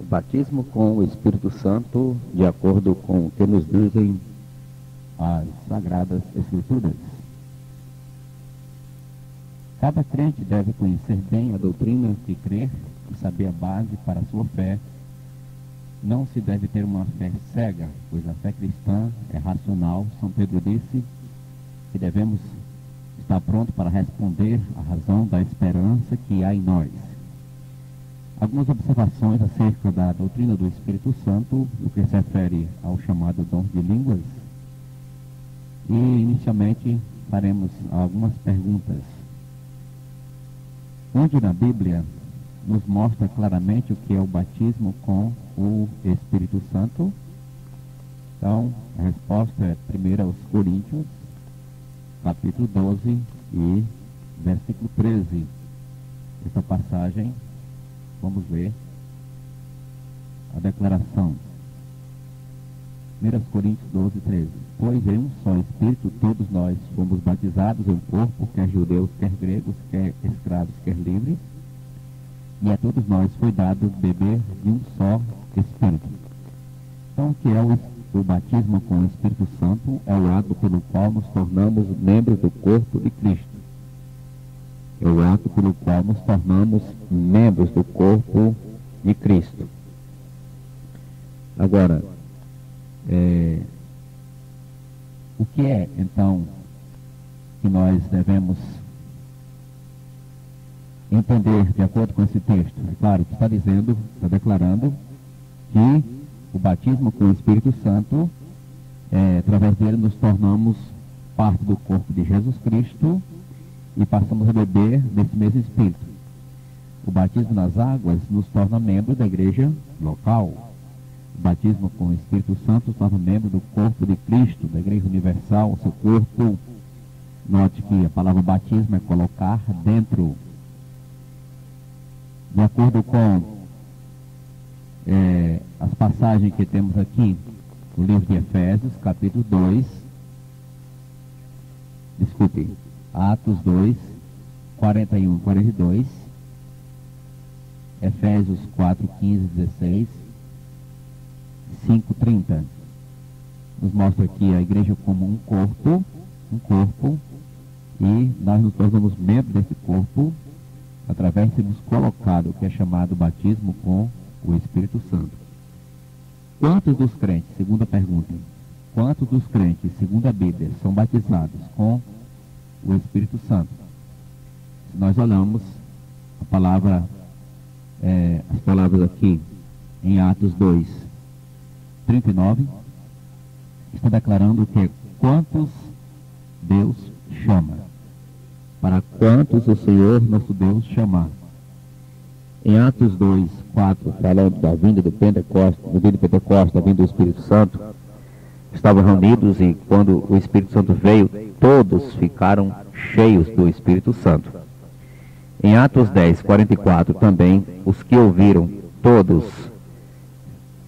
O batismo com o Espírito Santo, de acordo com o que nos dizem as Sagradas Escrituras. Cada crente deve conhecer bem a doutrina que crê e saber a base para a sua fé. Não se deve ter uma fé cega, pois a fé cristã é racional. São Pedro disse que devemos estar prontos para responder à razão da esperança que há em nós. Algumas observações acerca da doutrina do Espírito Santo, no que se refere ao chamado dom de línguas. E, inicialmente, faremos algumas perguntas. Onde na Bíblia nos mostra claramente o que é o batismo com o Espírito Santo? Então, a resposta é 1 aos Coríntios, capítulo 12 e versículo 13. Esta passagem, vamos ver a declaração. 1 Coríntios 12, 13. Pois em um só Espírito todos nós fomos batizados em um corpo, quer judeus, quer gregos, quer escravos, quer livres, e a todos nós foi dado beber de um só Espírito. Então, o que é o batismo com o Espírito Santo? É o ato pelo qual nos tornamos membros do corpo de Cristo. É o ato pelo qual nos tornamos membros do corpo de Cristo. Agora, o que é, então, que nós devemos entender de acordo com esse texto? É claro que está dizendo, está declarando que o batismo com o Espírito Santo, através dele nos tornamos parte do corpo de Jesus Cristo e passamos a beber desse mesmo Espírito. O batismo nas águas nos torna membro da igreja local. O batismo com o Espírito Santo nos torna membro do corpo de Cristo, da igreja universal, o seu corpo. Note que a palavra batismo é colocar dentro. De acordo com as passagens que temos aqui, no livro de Efésios, capítulo 2, Atos 2, 41 e 42, Efésios 4, 15 e 16, 5, 30. Nos mostra aqui a igreja como um corpo, e nós nos tornamos membros desse corpo, através de sermos colocados, o que é chamado batismo com o Espírito Santo. Quantos dos crentes, segunda pergunta, quantos dos crentes, segundo a Bíblia, são batizados com o Espírito Santo? Se nós olhamos a palavra, as palavras aqui em Atos 2, 39, está declarando que quantos Deus chama. Para quantos o Senhor nosso Deus chamar. Em Atos 2, 4, falando da vinda do Pentecostes, do dia de Pentecostes, da vinda do Espírito Santo, estavam reunidos e quando o Espírito Santo veio, todos ficaram cheios do Espírito Santo. Em Atos 10, 44, também, os que ouviram, todos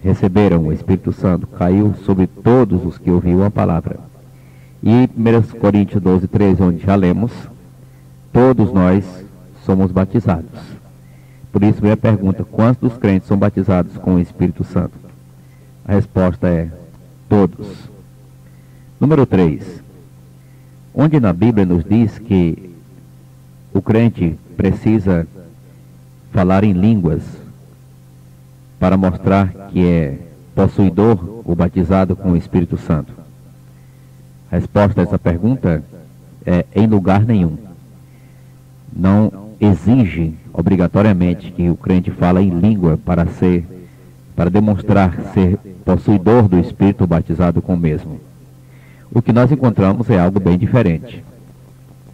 receberam o Espírito Santo, caiu sobre todos os que ouviram a palavra. E 1 Coríntios 12, 13, onde já lemos, todos nós somos batizados. Por isso vem a pergunta, quantos dos crentes são batizados com o Espírito Santo? A resposta é, todos. Número 3. Onde na Bíblia nos diz que o crente precisa falar em línguas para mostrar que é possuidor ou batizado com o Espírito Santo? A resposta a essa pergunta é em lugar nenhum. Não exige obrigatoriamente que o crente fale em língua para demonstrar ser possuidor do Espírito batizado com o mesmo. O que nós encontramos é algo bem diferente,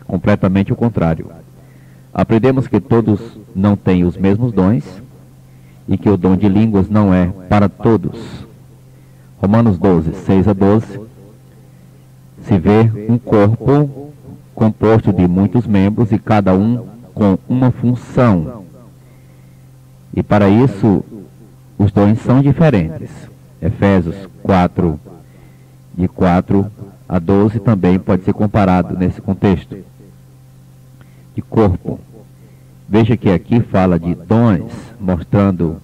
completamente o contrário. Aprendemos que todos não têm os mesmos dons e que o dom de línguas não é para todos. Romanos 12, 6 a 12, se vê um corpo composto de muitos membros e cada um com uma função. E para isso, os dons são diferentes. Efésios 4, de 4 a 12, também pode ser comparado nesse contexto de corpo. Veja que aqui fala de dons, mostrando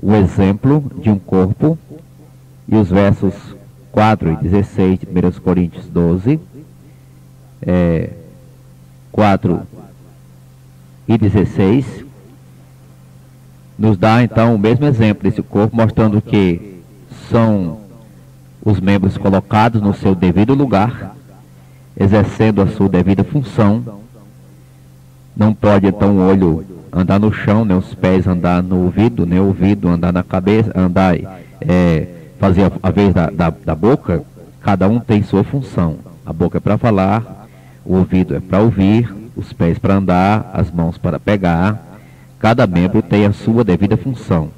o exemplo de um corpo, e os versos 4 e 16 de 1 Coríntios 12, 4 e 16, nos dá então o mesmo exemplo desse corpo, mostrando que são os membros colocados no seu devido lugar, exercendo a sua devida função. Não pode então o olho andar no chão, nem os pés andar no ouvido, nem o ouvido andar na cabeça, fazer a vez da boca. Cada um tem sua função. A boca é para falar, o ouvido é para ouvir, os pés para andar, as mãos para pegar. Cada membro tem a sua devida função.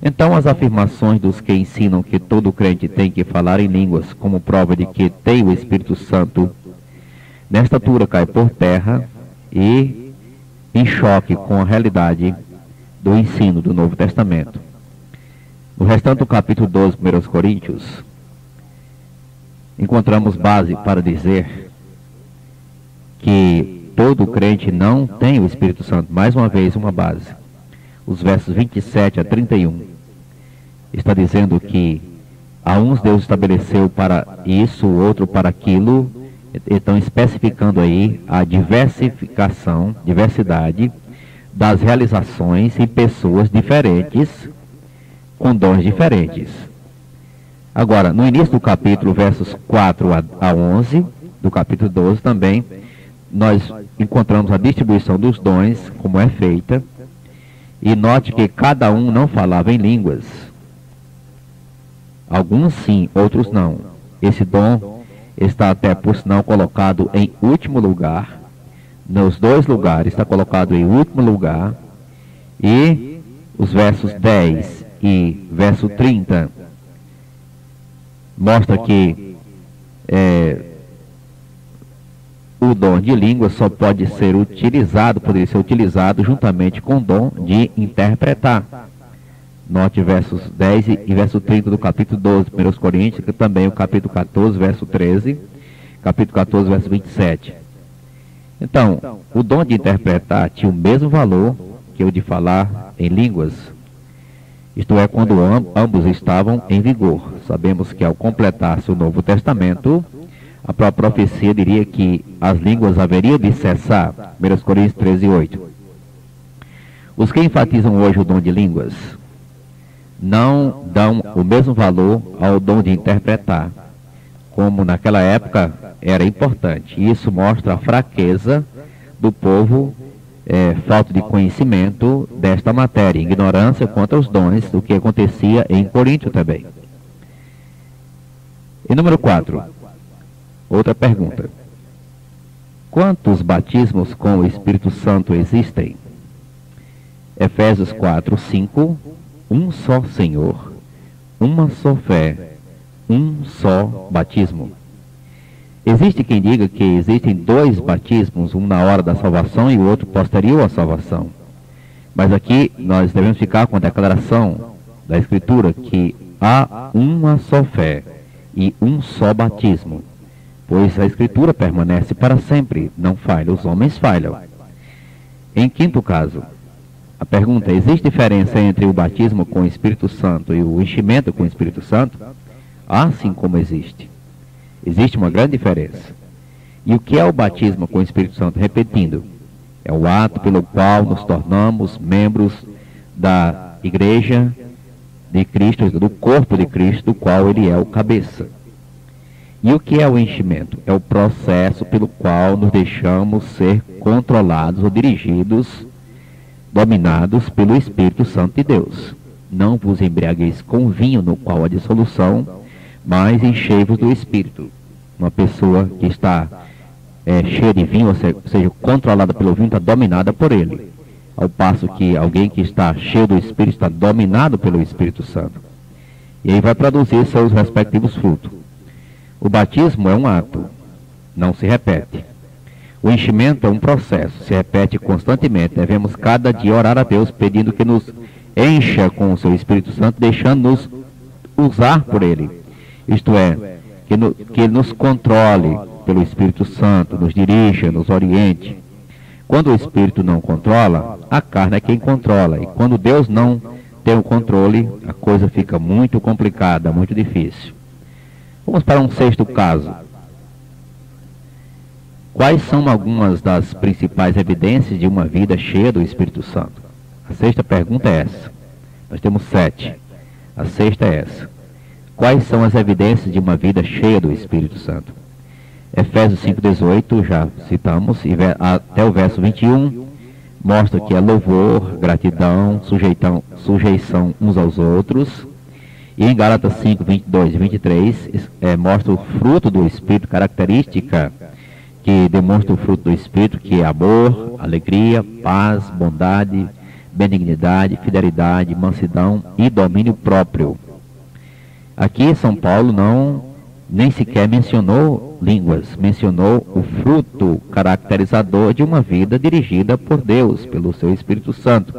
Então, as afirmações dos que ensinam que todo crente tem que falar em línguas como prova de que tem o Espírito Santo, nesta altura cai por terra e em choque com a realidade do ensino do Novo Testamento. No restante do capítulo 12, 1 Coríntios, encontramos base para dizer que todo crente não tem o Espírito Santo. Mais uma vez, uma base. Os versos 27 a 31 está dizendo que a uns Deus estabeleceu para isso, o outro para aquilo. Estão especificando aí a diversidade das realizações em pessoas diferentes, com dons diferentes. Agora, no início do capítulo, versos 4 a 11, do capítulo 12 também, nós encontramos a distribuição dos dons, como é feita, e note que cada um não falava em línguas. Alguns sim, outros não. Esse dom está até, por sinal, colocado em último lugar. Nos dois lugares está colocado em último lugar. E os versos 10 e verso 30 mostra que o dom de língua só pode ser utilizado, poderia ser utilizado juntamente com o dom de interpretar. Note versos 10 e verso 30 do capítulo 12 de 1 Coríntios, que também o capítulo 14, verso 13, capítulo 14, verso 27. Então, o dom de interpretar tinha o mesmo valor que o de falar em línguas, isto é, quando ambos estavam em vigor. Sabemos que ao completar-se o Novo Testamento, a própria profecia diria que as línguas haveriam de cessar. 1 Coríntios 13, 8. Os que enfatizam hoje o dom de línguas não dão o mesmo valor ao dom de interpretar, como naquela época era importante. E isso mostra a fraqueza do povo, falta de conhecimento desta matéria, ignorância quanto aos dons, do que acontecia em Corinto também. E número 4, outra pergunta. Quantos batismos com o Espírito Santo existem? Efésios 4, 5. Um só Senhor, uma só fé, um só batismo. Existe quem diga que existem dois batismos, um na hora da salvação e o outro posterior à salvação. Mas aqui nós devemos ficar com a declaração da Escritura que há uma só fé e um só batismo, pois a Escritura permanece para sempre, não falha, os homens falham. Em quinto caso, a pergunta: existe diferença entre o batismo com o Espírito Santo e o enchimento com o Espírito Santo? Assim como existe. Existe uma grande diferença. E o que é o batismo com o Espírito Santo? Repetindo, é o ato pelo qual nos tornamos membros da igreja de Cristo, do corpo de Cristo, do qual ele é o cabeça. E o que é o enchimento? É o processo pelo qual nos deixamos ser controlados ou dirigidos, dominados pelo Espírito Santo de Deus. Não vos embriagueis com vinho, no qual há dissolução, mas enchei-vos do Espírito. Uma pessoa que está cheia de vinho, ou seja, controlada pelo vinho, está dominada por ele. Ao passo que alguém que está cheio do Espírito está dominado pelo Espírito Santo. E aí vai produzir seus respectivos frutos. O batismo é um ato, não se repete. O enchimento é um processo, se repete constantemente. Devemos cada dia orar a Deus pedindo que nos encha com o seu Espírito Santo, deixando-nos usar por ele. Isto é, que ele nos controle pelo Espírito Santo, nos dirija, nos oriente. Quando o Espírito não controla, a carne é quem controla. E quando Deus não tem o controle, a coisa fica muito complicada, muito difícil. Vamos para um sexto caso. Quais são algumas das principais evidências de uma vida cheia do Espírito Santo? A sexta pergunta é essa. Nós temos 7. A sexta é essa. Quais são as evidências de uma vida cheia do Espírito Santo? Efésios 5,18, já citamos, e até o verso 21, mostra que é louvor, gratidão, sujeição uns aos outros. E em Gálatas 5, 22 e 23, mostra o fruto do Espírito, característica que demonstra o fruto do Espírito, que é amor, alegria, paz, bondade, benignidade, fidelidade, mansidão e domínio próprio. Aqui São Paulo nem sequer mencionou línguas, mencionou o fruto caracterizador de uma vida dirigida por Deus, pelo seu Espírito Santo.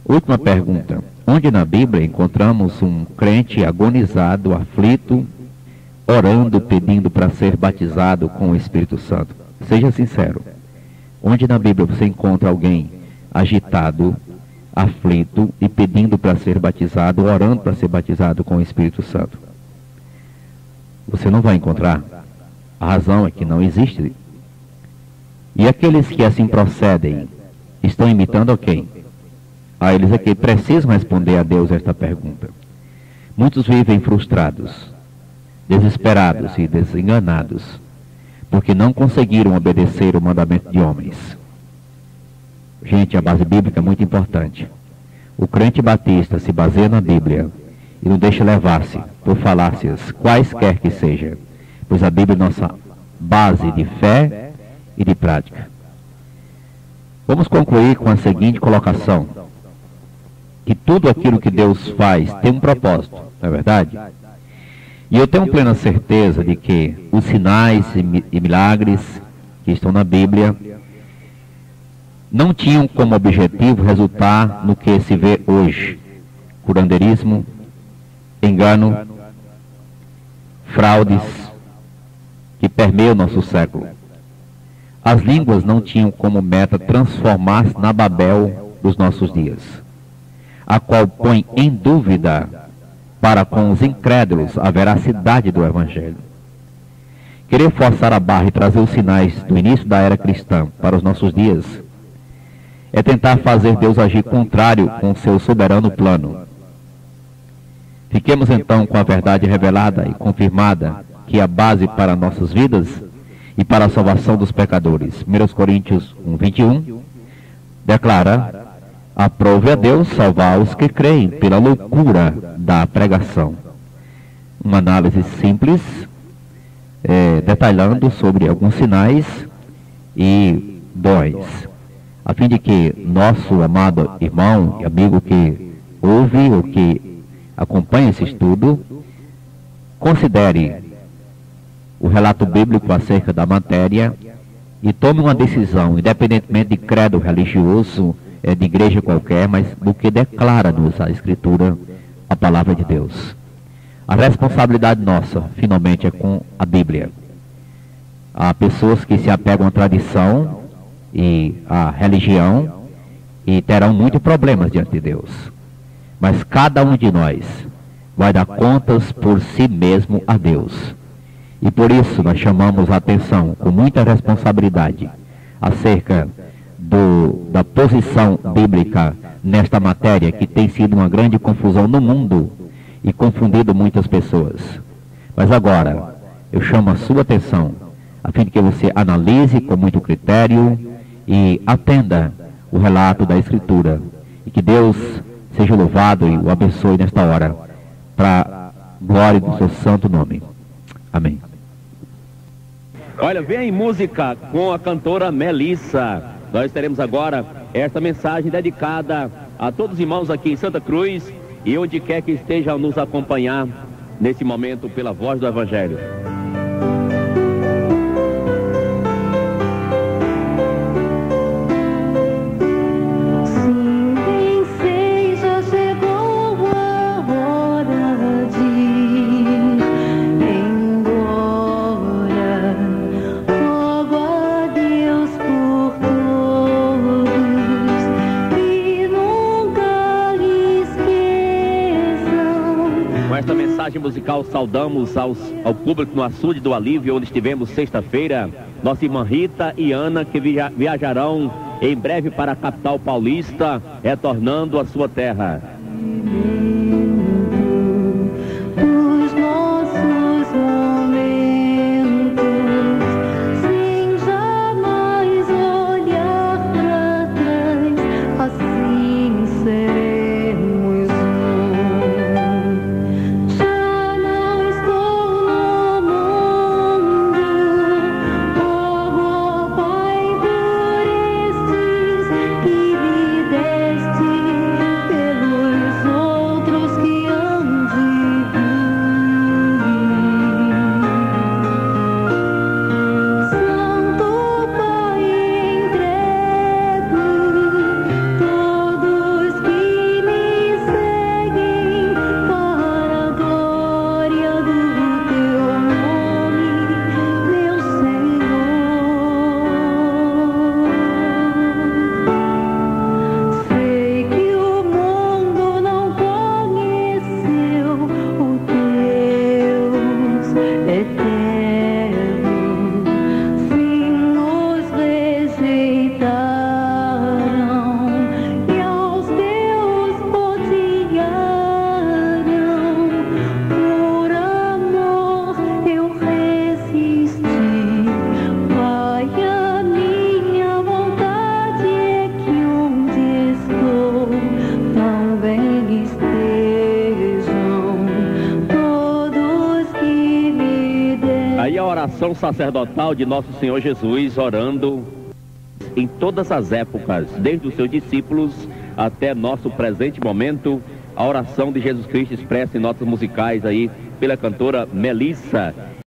Última pergunta. Onde na Bíblia encontramos um crente agonizado, aflito, orando, pedindo para ser batizado com o Espírito Santo? Seja sincero. Onde na Bíblia você encontra alguém agitado, aflito e pedindo para ser batizado, orando para ser batizado com o Espírito Santo? Você não vai encontrar. A razão é que não existe. E aqueles que assim procedem, estão imitando a quem? A eles é que precisam responder a Deus esta pergunta. Muitos vivem frustrados, desesperados e desenganados, porque não conseguiram obedecer o mandamento de homens. Gente, a base bíblica é muito importante. O crente batista se baseia na Bíblia e não deixa levar-se por falácias, quaisquer que seja, pois a Bíblia é nossa base de fé e de prática. Vamos concluir com a seguinte colocação: que tudo aquilo que Deus faz tem um propósito, não é verdade? E eu tenho plena certeza de que os sinais e milagres que estão na Bíblia não tinham como objetivo resultar no que se vê hoje: curandeirismo, engano, fraudes que permeiam o nosso século. As línguas não tinham como meta transformar-se na Babel dos nossos dias, a qual põe em dúvida para com os incrédulos a veracidade do Evangelho. Querer forçar a barra e trazer os sinais do início da era cristã para os nossos dias é tentar fazer Deus agir contrário com seu soberano plano. Fiquemos então com a verdade revelada e confirmada, que é a base para nossas vidas e para a salvação dos pecadores. 1 Coríntios 1, 21 declara: aprove a Deus salvar os que creem pela loucura da pregação. Uma análise simples, detalhando sobre alguns sinais e dons, a fim de que nosso amado irmão e amigo que ouve ou que acompanha esse estudo considere o relato bíblico acerca da matéria e tome uma decisão, independentemente de credo religioso, de igreja qualquer, mas do que declara-nos a Escritura, a palavra de Deus. A responsabilidade nossa, finalmente, é com a Bíblia. Há pessoas que se apegam à tradição e à religião e terão muitos problemas diante de Deus. Mas cada um de nós vai dar contas por si mesmo a Deus. E por isso nós chamamos a atenção com muita responsabilidade acerca da posição bíblica nesta matéria, que tem sido uma grande confusão no mundo e confundido muitas pessoas. Mas agora eu chamo a sua atenção a fim de que você analise com muito critério e atenda o relato da Escritura, e que Deus seja louvado e o abençoe nesta hora, para a glória do seu santo nome. Amém. Olha, vem aí música com a cantora Melissa. Nós teremos agora esta mensagem dedicada a todos os irmãos aqui em Santa Cruz e onde quer que estejam nos acompanhar nesse momento pela voz do Evangelho. Embora, rogo a Deus por mensagem musical, saudamos ao público no Açude do Alívio, onde estivemos sexta-feira. Nossa irmã Rita e Ana, que viajarão em breve para a capital paulista, retornando à sua terra. Aí a oração sacerdotal de nosso Senhor Jesus, orando em todas as épocas, desde os seus discípulos até nosso presente momento, a oração de Jesus Cristo expressa em notas musicais aí pela cantora Melissa.